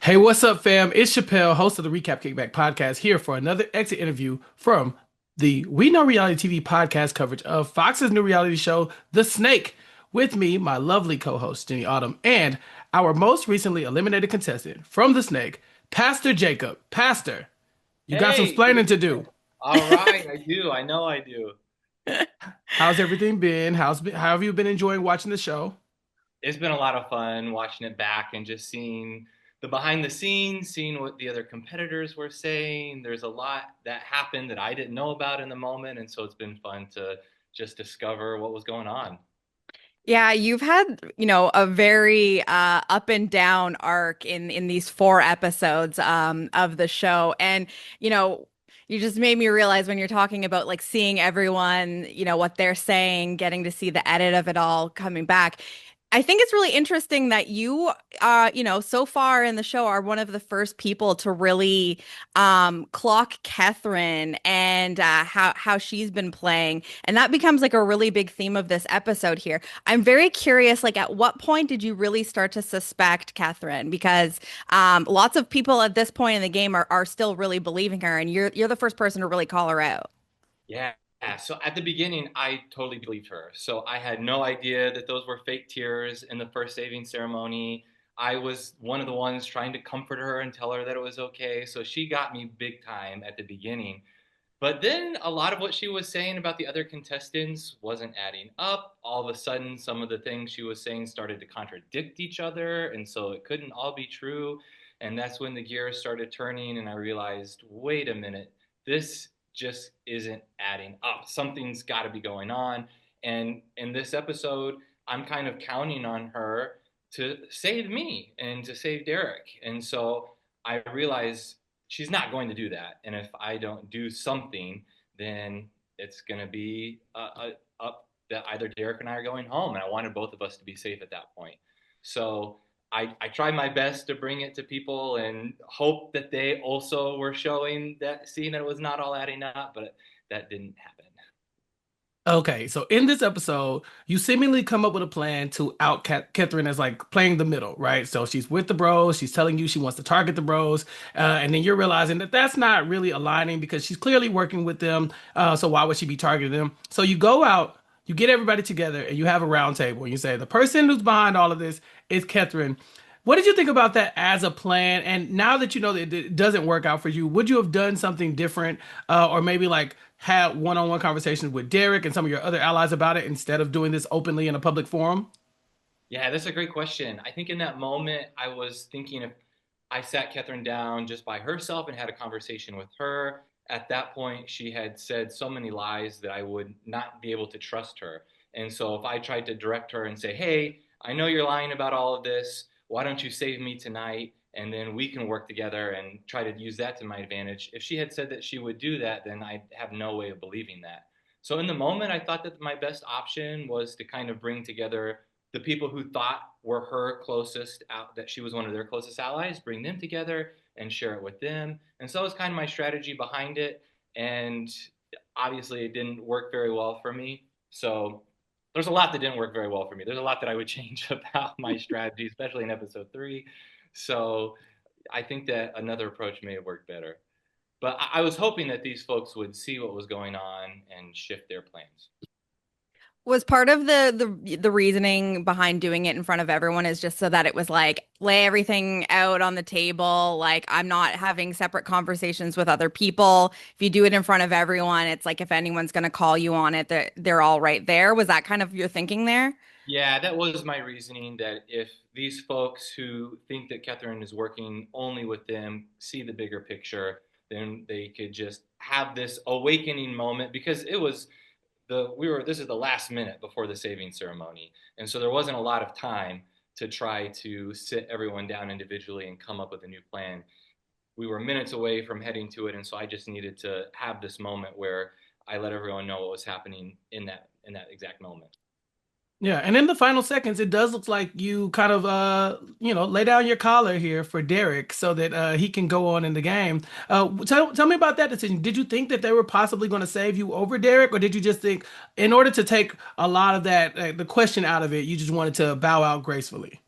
Hey, what's up, fam? It's Chappell, host of the Recap Kickback podcast, here for another exit interview from the We Know Reality TV podcast coverage of Fox's new reality show, The Snake. With me, my lovely co-host, Jenny Autumn, and our most recently eliminated contestant from The Snake, Pastor Jacob. Pastor, you got some Hey, good splaining to evening. do. All right, I do. I know I do. How's everything been? How have you been enjoying watching the show? It's been a lot of fun watching it back and just seeing the behind the scenes, seeing what the other competitors were saying. There's a lot that happened that I didn't know about in the moment, and so it's been fun to just discover what was going on. Yeah, you've had, a very up and down arc in these four episodes of the show. And, you know, you just made me realize when you're talking about like seeing everyone, what they're saying, getting to see the edit of it all coming back. I think it's really interesting that you so far in the show are one of the first people to really clock Katherine and how she's been playing. And that becomes like a really big theme of this episode here. I'm very curious, like at what point did you really start to suspect Katherine? Because lots of people at this point in the game are still really believing her, and you're the first person to really call her out. Yeah. So at the beginning, I totally believed her. So I had no idea that those were fake tears in the first saving ceremony. I was one of the ones trying to comfort her and tell her that it was okay. So she got me big time at the beginning. But then a lot of what she was saying about the other contestants wasn't adding up. All of a sudden, some of the things she was saying started to contradict each other. And so it couldn't all be true. And that's when the gears started turning. And I realized, wait a minute, this just isn't adding up. Something's got to be going on. And in this episode, I'm kind of counting on her to save me and to save Derek. And so I realized she's not going to do that. And if I don't do something, then it's going to be up that either Derek and I are going home. And I wanted both of us to be safe at that point. So I tried my best to bring it to people and hope that they also were showing that, seeing that it was not all adding up, but that didn't happen. Okay, so in this episode, you seemingly come up with a plan to out Catherine as like playing the middle, right? So she's with the bros, she's telling you she wants to target the bros, and then you're realizing that that's not really aligning because she's clearly working with them. So why would she be targeting them? So you go out, you get everybody together, and you have a round table, and you say the person who's behind all of this is Catherine. What did you think about that as a plan? And now that you know that it doesn't work out for you, would you have done something different, or maybe like had one-on-one conversations with Derek and some of your other allies about it instead of doing this openly in a public forum? Yeah, that's a great question. I think in that moment, I was thinking if I sat Catherine down just by herself and had a conversation with her, at that point, she had said so many lies that I would not be able to trust her. And so if I tried to direct her and say, hey, I know you're lying about all of this. Why don't you save me tonight? And then we can work together and try to use that to my advantage. If she had said that she would do that, then I have no way of believing that. So in the moment, I thought that my best option was to kind of bring together the people who thought were her closest out, that she was one of their closest allies, bring them together and share it with them. And so that was kind of my strategy behind it. And obviously, it didn't work very well for me. So there's a lot that didn't work very well for me. There's a lot that I would change about my strategy, especially in episode three. So I think that another approach may have worked better. But I was hoping that these folks would see what was going on and shift their plans. Was part of the reasoning behind doing it in front of everyone is just so that it was like lay everything out on the table, like I'm not having separate conversations with other people. If you do it in front of everyone, it's like if anyone's going to call you on it, they're all right there. Was that kind of your thinking there? Yeah, that was my reasoning that if these folks who think that Catherine is working only with them see the bigger picture, then they could just have this awakening moment because it was this is the last minute before the saving ceremony. And so there wasn't a lot of time to try to sit everyone down individually and come up with a new plan. We were minutes away from heading to it, and so I just needed to have this moment where I let everyone know what was happening in that exact moment. Yeah, and in the final seconds, it does look like you kind of lay down your collar here for Derek so that he can go on in the game. Tell me about that decision. Did you think that they were possibly going to save you over Derek, or did you just think, in order to take a lot of that the question out of it, you just wanted to bow out gracefully?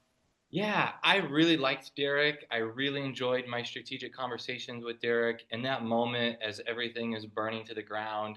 Yeah, I really liked Derek. I really enjoyed my strategic conversations with Derek. In that moment, as everything is burning to the ground,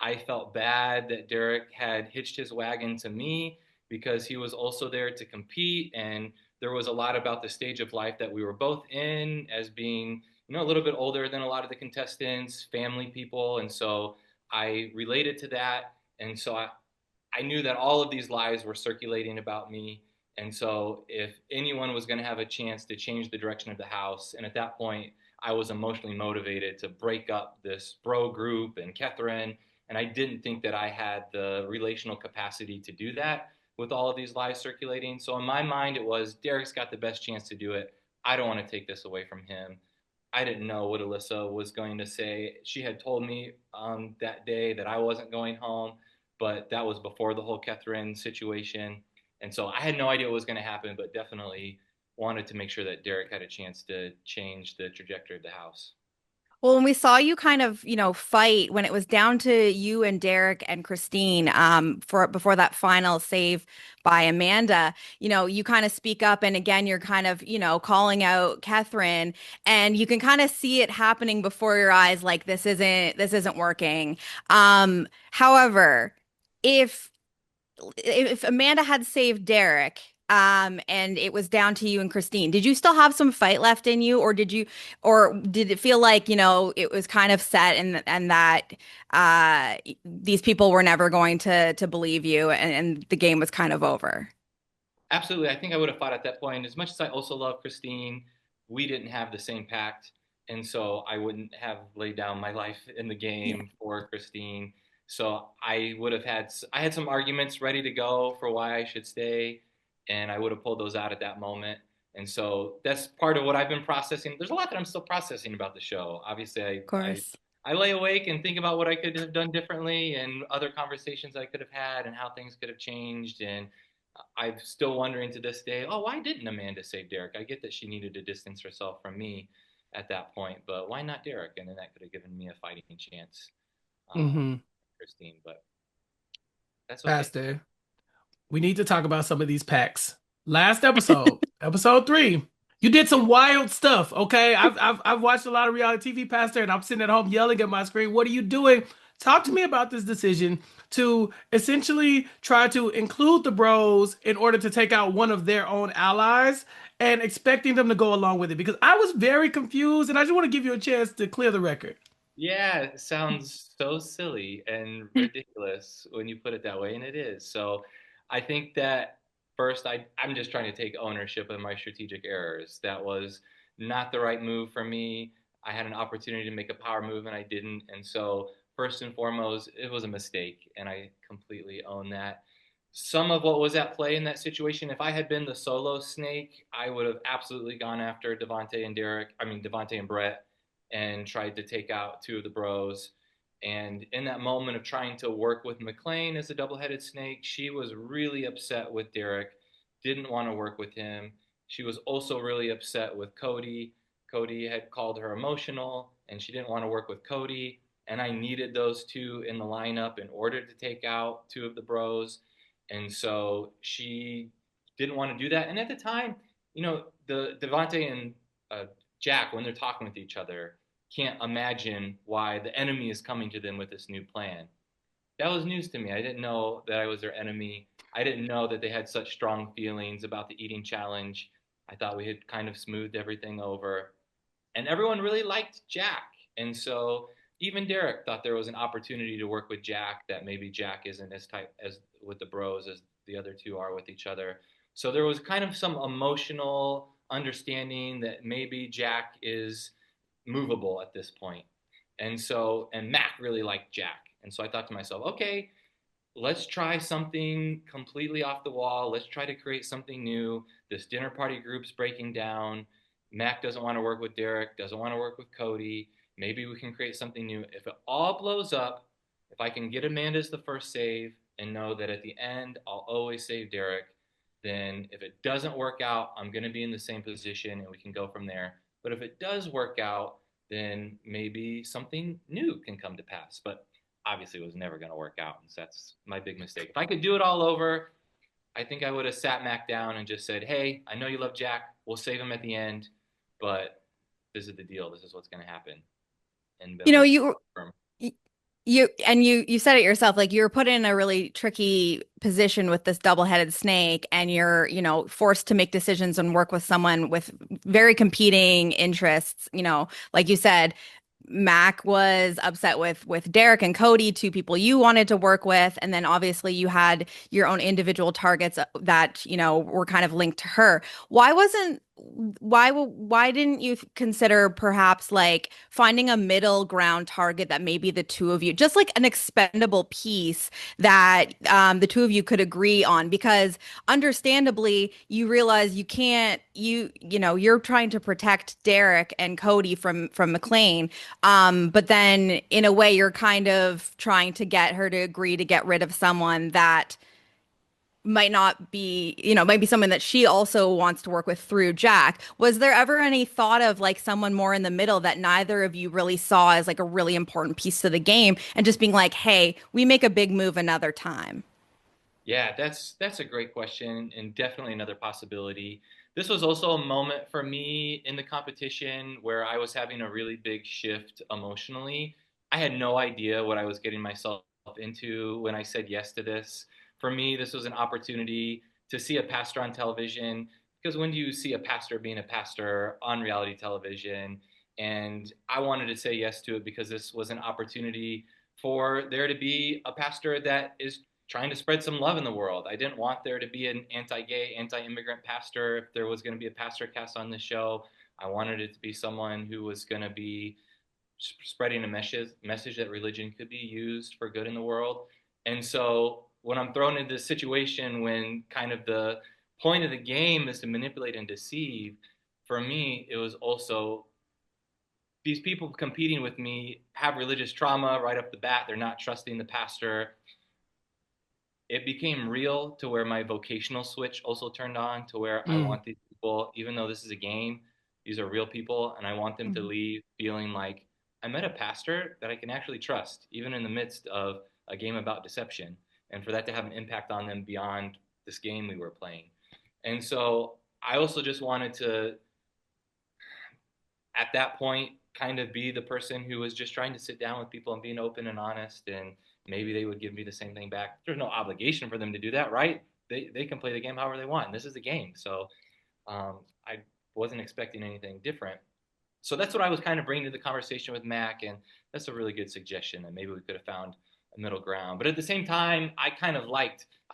I felt bad that Derek had hitched his wagon to me because he was also there to compete. And there was a lot about the stage of life that we were both in as being, a little bit older than a lot of the contestants, family people. And so I related to that. And so I knew that all of these lies were circulating about me. And so, if anyone was going to have a chance to change the direction of the house, and at that point, I was emotionally motivated to break up this bro group and Katherine. And I didn't think that I had the relational capacity to do that with all of these lies circulating. So, in my mind, it was Derek's got the best chance to do it. I don't want to take this away from him. I didn't know what Alyssa was going to say. She had told me that day that I wasn't going home, but that was before the whole Katherine situation. And so I had no idea what was going to happen, but definitely wanted to make sure that Derek had a chance to change the trajectory of the house. Well, when we saw you kind of, fight when it was down to you and Derek and Christine, for before that final save by Amanda, you kind of speak up and again you're kind of, calling out Catherine and you can kind of see it happening before your eyes, like this isn't working. However, if if Amanda had saved Derek, and it was down to you and Christine, did you still have some fight left in you, or did it feel like, it was kind of set and that these people were never going to believe you and the game was kind of over? Absolutely. I think I would have fought at that point. As much as I also love Christine, we didn't have the same pact. And so I wouldn't have laid down my life in the Yeah, game for Christine. So I had some arguments ready to go for why I should stay. And I would have pulled those out at that moment. And so that's part of what I've been processing. There's a lot that I'm still processing about the show. Obviously, of course. I lay awake and think about what I could have done differently and other conversations I could have had and how things could have changed. And I'm still wondering to this day, oh, why didn't Amanda save Derek? I get that she needed to distance herself from me at that point, but why not Derek? And then that could have given me a fighting chance, uh, Mm-hmm. Christine. But that's okay. Pastor, we need to talk about some of these packs. Last episode, episode 3, you did some wild stuff. Okay, I've watched a lot of reality TV, Pastor, and I'm sitting at home yelling at my screen. What are you doing? Talk to me about this decision to essentially try to include the bros in order to take out one of their own allies and expecting them to go along with it. Because I was very confused, and I just want to give you a chance to clear the record. Yeah, it sounds so silly and ridiculous when you put it that way, and it is. So I think that first, I'm just trying to take ownership of my strategic errors. That was not the right move for me. I had an opportunity to make a power move and I didn't. And so, first and foremost, it was a mistake, and I completely own that. Some of what was at play in that situation, if I had been the solo snake, I would have absolutely gone after Devontae and Brett and tried to take out two of the bros. And in that moment of trying to work with McLean as a double headed snake, she was really upset with Derek, didn't want to work with him. She was also really upset with Cody. Cody had called her emotional, and she didn't want to work with Cody. And I needed those two in the lineup in order to take out two of the bros. And so she didn't want to do that. And at the time, the Devontae and Jack, when they're talking with each other, can't imagine why the enemy is coming to them with this new plan. That was news to me. I didn't know that I was their enemy. I didn't know that they had such strong feelings about the eating challenge. I thought we had kind of smoothed everything over. And everyone really liked Jack. And so even Derek thought there was an opportunity to work with Jack, that maybe Jack isn't as tight as with the bros as the other two are with each other. So there was kind of some emotional understanding that maybe Jack is movable at this point. And Mac really liked Jack. And so I thought to myself, okay, let's try something completely off the wall. Let's try to create something new. This dinner party group's breaking down. Mac doesn't want to work with Derek, doesn't want to work with Cody. Maybe we can create something new. If it all blows up, if I can get Amanda as the first save and know that at the end I'll always save Derek, then if it doesn't work out, I'm going to be in the same position and we can go from there. But if it does work out, then maybe something new can come to pass. But obviously it was never going to work out. And so that's my big mistake. If I could do it all over, I think I would have sat Mac down and just said, "Hey, I know you love Jack. We'll save him at the end, but this is the deal. This is what's going to happen," and been You a know, little you firm. y- you said it yourself, like you were put in a really tricky position with this double-headed snake, and you're, forced to make decisions and work with someone with very competing interests. Like you said, Mac was upset with Derek and Cody, two people you wanted to work with, and then obviously you had your own individual targets that, were kind of linked to her. Why wasn't why didn't you consider perhaps like finding a middle ground target that maybe the two of you, just like an expendable piece that the two of you could agree on? Because understandably, you realize you can't you're trying to protect Derek and Cody from McLean, but then in a way, you're kind of trying to get her to agree to get rid of someone that might not be, might be someone that she also wants to work with through Jack. Was there ever any thought of like someone more in the middle that neither of you really saw as like a really important piece to the game and just being like, hey, we make a big move another time? Yeah, that's a great question and definitely another possibility. This was also a moment for me in the competition where I was having a really big shift emotionally. I had no idea what I was getting myself into when I said yes to this. For me, this was an opportunity to see a pastor on television, because when do you see a pastor being a pastor on reality television? And I wanted to say yes to it because this was an opportunity for there to be a pastor that is trying to spread some love in the world. I didn't want there to be an anti-gay, anti-immigrant pastor. If there was going to be a pastor cast on the show, I wanted it to be someone who was going to be spreading a message that religion could be used for good in the world. And so when I'm thrown into this situation when kind of the point of the game is to manipulate and deceive, for me, it was also these people competing with me have religious trauma right off the bat. They're not trusting the pastor. It became real to where my vocational switch also turned on to where I Mm. want these people, even though this is a game, these are real people, and I want them to Mhm. leave feeling like I met a pastor that I can actually trust, even in the midst of a game about deception, and for that to have an impact on them beyond this game we were playing. And so I also just wanted to at that point kind of be the person who was just trying to sit down with people and being open and honest, and maybe they would give me the same thing back. There's no obligation for them to do that, right? They can play the game however they want. This is the game. So I wasn't expecting anything different. So that's what I was kind of bringing to the conversation with Mac, and that's a really good suggestion that maybe we could have found a middle ground. But at the same time, I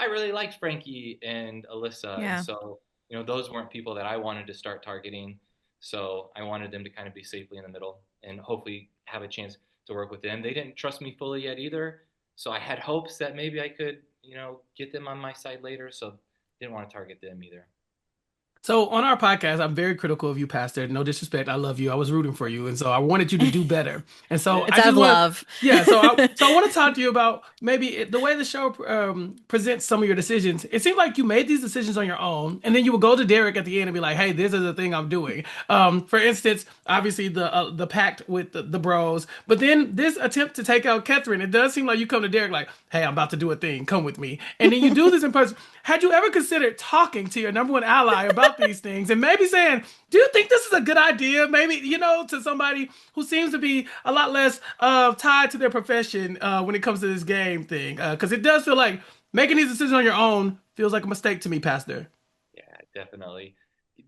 really liked Frankie and Alyssa, and Yeah. so those weren't people that I wanted to start targeting. So I wanted them to kind of be safely in the middle and hopefully have a chance to work with them. They didn't trust me fully yet either, so I had hopes that maybe I could, get them on my side later. So didn't want to target them either. So on our podcast, I'm very critical of you, Pastor. No disrespect. I love you. I was rooting for you. And so I wanted you to do better. And so It's I out just of want to, love. yeah, so I want to talk to you about maybe the way the show presents some of your decisions. It seemed like you made these decisions on your own, and then you would go to Derek at the end and be like, "Hey, this is the thing I'm doing." For instance, obviously the pact with the bros, but then this attempt to take out Katherine, it does seem like you come to Derek like, "Hey, I'm about to do a thing. Come with me," and then you do this in person. Had you ever considered talking to your number one ally about these things and maybe saying, "Do you think this is a good idea?" Maybe to somebody who seems to be a lot less tied to their profession when it comes to this game thing, because it does feel like making these decisions on your own feels like a mistake to me, Pastor. Yeah, definitely.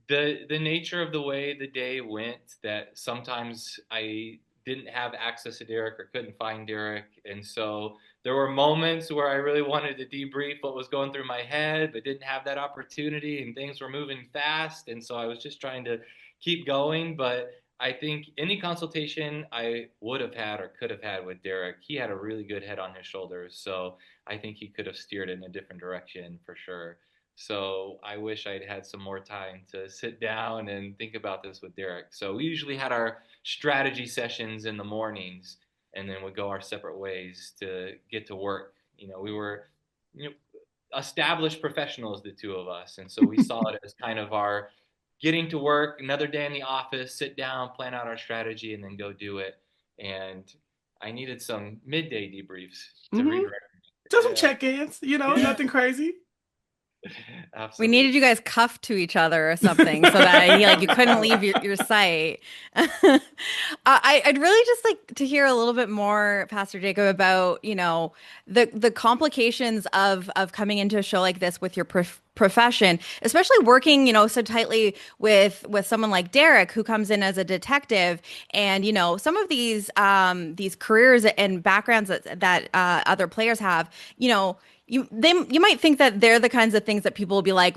The nature of the way the day went, that sometimes I didn't have access to Derek or couldn't find Derek, and so there were moments where I really wanted to debrief what was going through my head, but didn't have that opportunity, and things were moving fast, and so I was just trying to keep going. But I think any consultation I would have had or could have had with Derek, he had a really good head on his shoulders, so I think he could have steered it in a different direction for sure. So I wish I'd had some more time to sit down and think about this with Derek. So we usually had our strategy sessions in the mornings, and then would go our separate ways to get to work. We were, you know, established professionals, the two of us, and so we saw it as kind of our getting to work, another day in the office, sit down, plan out our strategy, and then go do it. And I needed some midday debriefs to Hmm. redirect. Just some Yeah, check-ins, yeah. nothing crazy. We needed Absolutely. you guys cuffed to each other or something so that you couldn't leave your sight. I'd really just like to hear a little bit more, Pastor Jacob, about, the complications of coming into a show like this with your profession, especially working, so tightly with someone like Derek, who comes in as a detective, and some of these careers and backgrounds that other players have, you might think that they're the kinds of things that people will be like,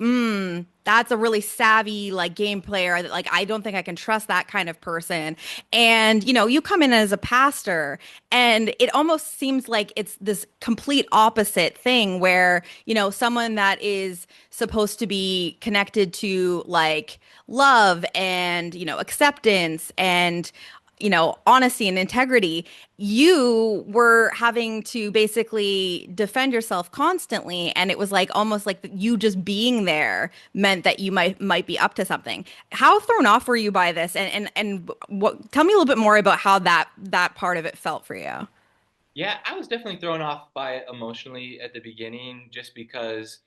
that's a really savvy like game player that like I don't think I can trust that kind of person. And you come in as a pastor, and it almost seems like it's this complete opposite thing where, someone that is supposed to be connected to like love and, acceptance and honesty and integrity, you were having to basically defend yourself constantly. And it was like almost like you just being there meant that you might be up to something. How thrown off were you by this? And what, tell me a little bit more about how that part of it felt for you. Yeah, I was definitely thrown off by it emotionally at the beginning just because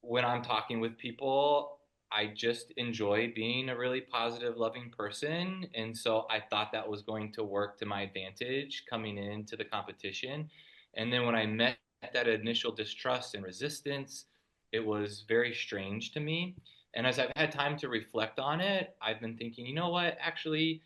when I'm talking with people, I just enjoy being a really positive, loving person. And so I thought that was going to work to my advantage coming into the competition. And then when I met that initial distrust and resistance, it was very strange to me. And as I've had time to reflect on it, I've been thinking, you know what? Actually,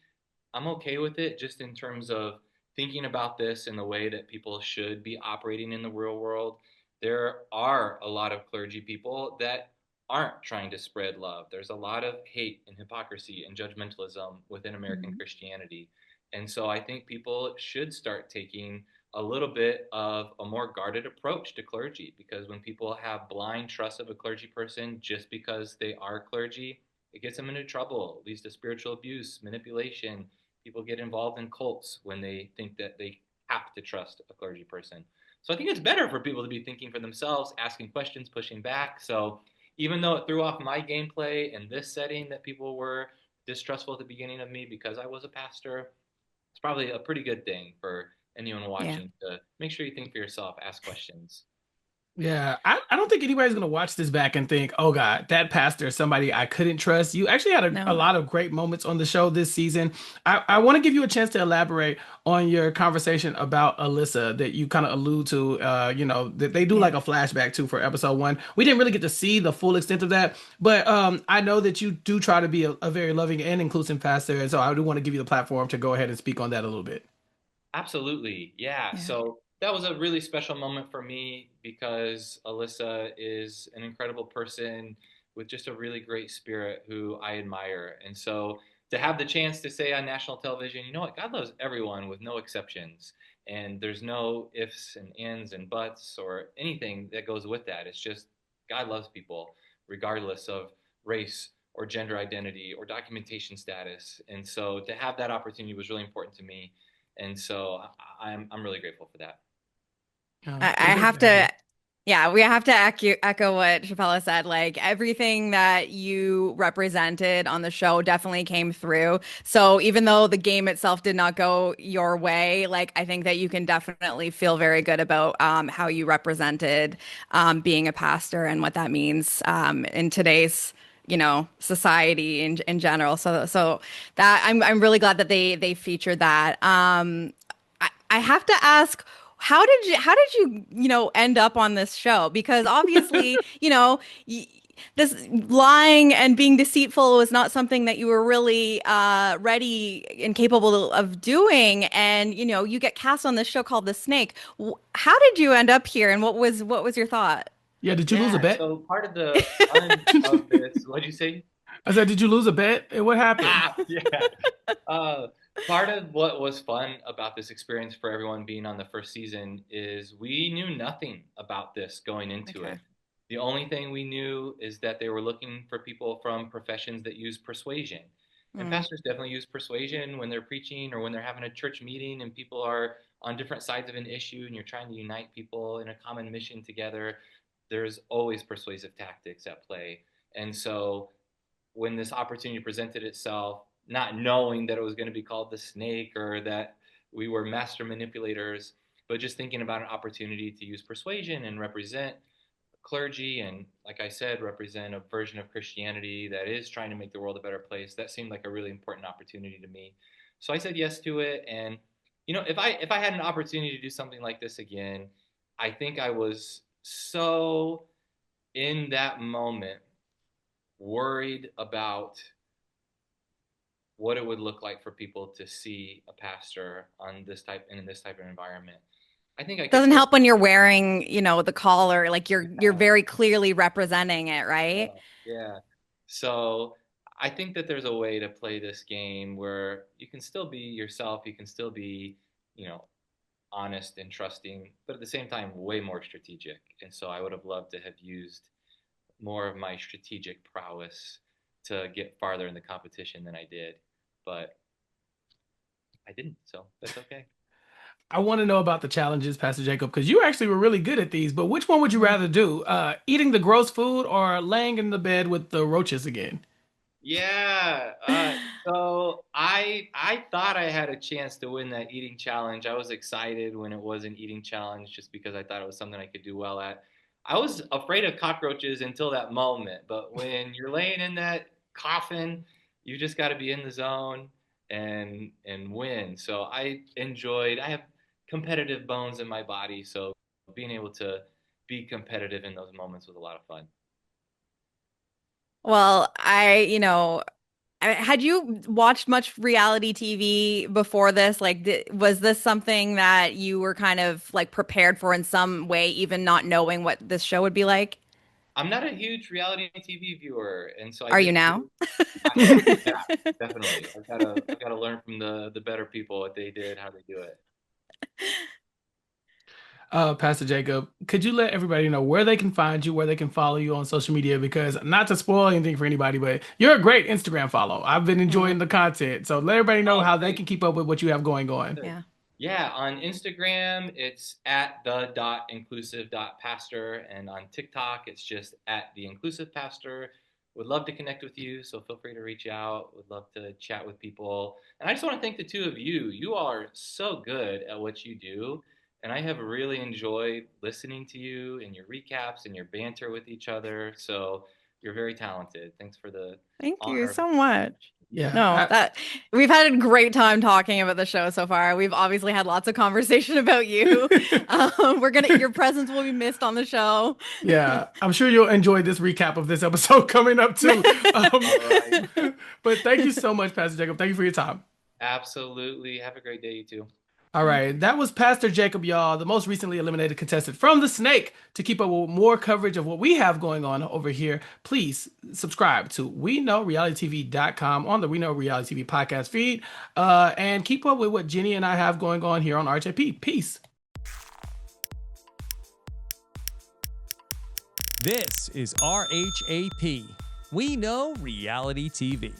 I'm okay with it just in terms of thinking about this in the way that people should be operating in the real world. There are a lot of clergy people that aren't trying to spread love. There's a lot of hate and hypocrisy and judgmentalism within American Mhm. Christianity. And so I think people should start taking a little bit of a more guarded approach to clergy because when people have blind trust of a clergy person just because they are clergy, it gets them into trouble, leads to spiritual abuse, manipulation. People get involved in cults when they think that they have to trust a clergy person. So I think it's better for people to be thinking for themselves, asking questions, pushing back. So even though it threw off my gameplay in this setting that people were distrustful at the beginning of me because I was a pastor, it's probably a pretty good thing for anyone Yeah. watching to make sure you think for yourself, ask questions. Yeah, I don't think anybody's gonna watch this back and think, oh God, that pastor is somebody I couldn't trust. You actually had a No. lot of great moments on the show this season. I want to give you a chance to elaborate on your conversation about Alyssa that you kind of allude to, that they do Yeah. like a flashback to for episode one. We didn't really get to see the full extent of that, but I know that you do try to be a very loving and inclusive pastor, and so I do want to give you the platform to go ahead and speak on that a little bit. Absolutely. Yeah. Yeah. So that was a really special moment for me because Alyssa is an incredible person with just a really great spirit who I admire. And so to have the chance to say on national television, you know what, God loves everyone with no exceptions. And there's no ifs and ands and buts or anything that goes with that. It's just God loves people regardless of race or gender identity or documentation status. And so to have that opportunity was really important to me, and so I'm really grateful for that. I have to, yeah, we have to echo what Chappella said. Like everything that you represented on the show definitely came through. So even though the game itself did not go your way, like I think that you can definitely feel very good about how you represented being a pastor and what that means in today's society in general. So that I'm really glad that they featured that. I have to ask, how did you end up on this show? Because obviously, this lying and being deceitful was not something that you were really ready and capable of doing. And you get cast on this show called The Snake. How did you end up here, and what was your thought? Yeah, did you lose a Yeah, bet? so part of the fun of this, what'd you say? I said, did you lose a bet? And what happened? Yeah. Uh, Part of what was fun about this experience for everyone being on the first season is we knew nothing about this going into Okay. it. The only thing we knew is that they were looking for people from professions that use persuasion. And Mm. pastors definitely use persuasion when they're preaching or when they're having a church meeting and people are on different sides of an issue and you're trying to unite people in a common mission together. There's always persuasive tactics at play. And so when this opportunity presented itself, not knowing that it was going to be called the snake or that we were master manipulators, but just thinking about an opportunity to use persuasion and represent clergy and, like I said, represent a version of Christianity that is trying to make the world a better place. That seemed like a really important opportunity to me. So I said yes to it. And, if I had an opportunity to do something like this again, I think I was so in that moment worried about what it would look like for people to see a pastor on this type in this type of environment. I think I could Doesn't tell. help when you're wearing, the collar, like you're very clearly representing it, right? Yeah. So I think that there's a way to play this game where you can still be yourself, you can still be, you know, honest and trusting, but at the same time, way more strategic. And so I would have loved to have used more of my strategic prowess to get farther in the competition than I did. But I didn't, so that's okay. I want to know about the challenges, Pastor Jacob, because you actually were really good at these. But which one would you rather do? Eating the gross food or laying in the bed with the roaches again? Yeah. So I thought I had a chance to win that eating challenge. I was excited when it was an eating challenge just because I thought it was something I could do well at. I was afraid of cockroaches until that moment, but when you're laying in that coffin, you just got to be in the zone and win. So I have competitive bones in my body, so being able to be competitive in those moments was a lot of fun. Well, had you watched much reality TV before this? Like, was this something that you were kind of like prepared for in some way, even not knowing what this show would be like? I'm not a huge reality TV viewer, and so I Are you didn't. now? Yeah, definitely. I've got to learn from the better people what they did, how they do it. Pastor Jacob, could you let everybody know where they can find you, where they can follow you on social media? Because not to spoil anything for anybody, but you're a great Instagram follow. I've been Mm, enjoying the content. So let everybody know Oh, how they great. can keep up with what you have going on. Good. yeah. Yeah, on Instagram it's at the.inclusive.pastor, and on TikTok it's just at the inclusive pastor. Would love to connect with you, so feel free to reach out. Would love to chat with people. And I just want to thank the two of you. You all are so good at what you do, and I have really enjoyed listening to you and your recaps and your banter with each other. So you're very talented. Thanks for the Thank you honor of so much. Yeah. No, that we've had a great time talking about the show so far. We've obviously had lots of conversation about you. Your presence will be missed on the show. Yeah, I'm sure you'll enjoy this recap of this episode coming up too. All right. But thank you so much, Pastor Jacob. Thank you for your time. Absolutely. Have a great day, you too. All Thank right, you. that was Pastor Jacob, y'all, the most recently eliminated contestant from the Snake. To keep up with more coverage of what we have going on over here, please subscribe to WeKnowRealityTV.com on the We Know Reality TV podcast feed, and keep up with what Jenny and I have going on here on RHAP. Peace. This is RHAP. We know reality TV.